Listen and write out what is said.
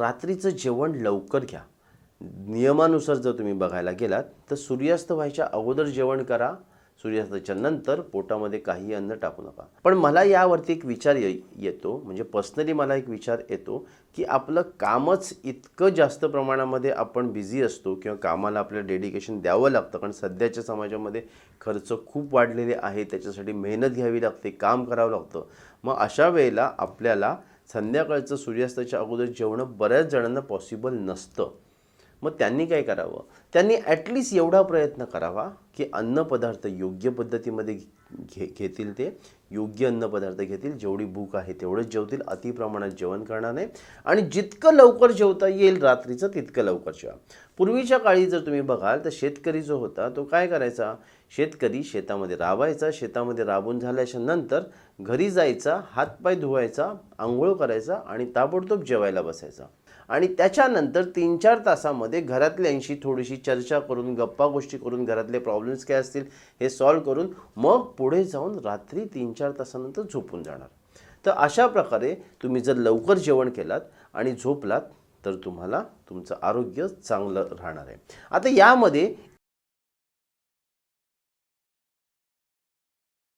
रात्रीचं जेवण लवकर घ्या. नियमानुसार जर तुम्ही बघायला गेलात तर सूर्यास्त व्हायच्या अगोदर जेवण करा. सूर्यास्ताच्या नंतर पोटामध्ये काही अन्न टाकू नका. पण मला यावरती एक विचार येतो, म्हणजे पर्सनली मला एक विचार येतो की आपलं कामच इतकं जास्त प्रमाणामध्ये आपण बिझी असतो किंवा कामाला आपलं डेडिकेशन द्यावं लागतं, कारण सध्याच्या समाजामध्ये खर्च खूप वाढलेले आहे, त्याच्यासाठी मेहनत घ्यावी लागते, काम करावं लागतं. मग अशा वेळेला आपल्याला संध्याकाळचं सूर्यास्ताच्या अगोदर जेवणं बऱ्याच जणांना पॉसिबल नसतं. मग त्यांनी काय करावं, त्यांनी ॲटलिस्ट एवढा प्रयत्न करावा की अन्नपदार्थ योग्य पद्धतीमध्ये घेतील, ते योग्य अन्नपदार्थ घेतील, जेवढी भूक आहे तेवढंच जेवतील, अतिप्रमाणात जेवण करणार नाही आणि जितकं लवकर जेवता येईल रात्रीचं तितकं लवकर जेवा. पूर्वीच्या काळी जर तुम्ही बघाल तर शेतकरी जो होता तो काय करायचा, शेतकरी शेतामध्ये राबायचा, शेतामध्ये राबून झाल्याच्या नंतर घरी जायचा, हातपाय धुवायचा, आंघोळ करायचा आणि ताबडतोब जेवायला बसायचा. आणि त्याच्यानंतर 3-4 तासामध्ये घरातल्यांशी थोडीशी चर्चा करून, गप्पा गोष्टी करून, घरातले प्रॉब्लेम्स काय असतील हे सॉल्व्ह करून मग पुढे जाऊन रात्री 3-4 तासानंतर झोपून जाणार. तर अशा प्रकारे तुम्ही जर लवकर जेवण केलात आणि झोपलात तर तुम्हाला तुमचं आरोग्य चांगलं राहणार आहे. आता यामध्ये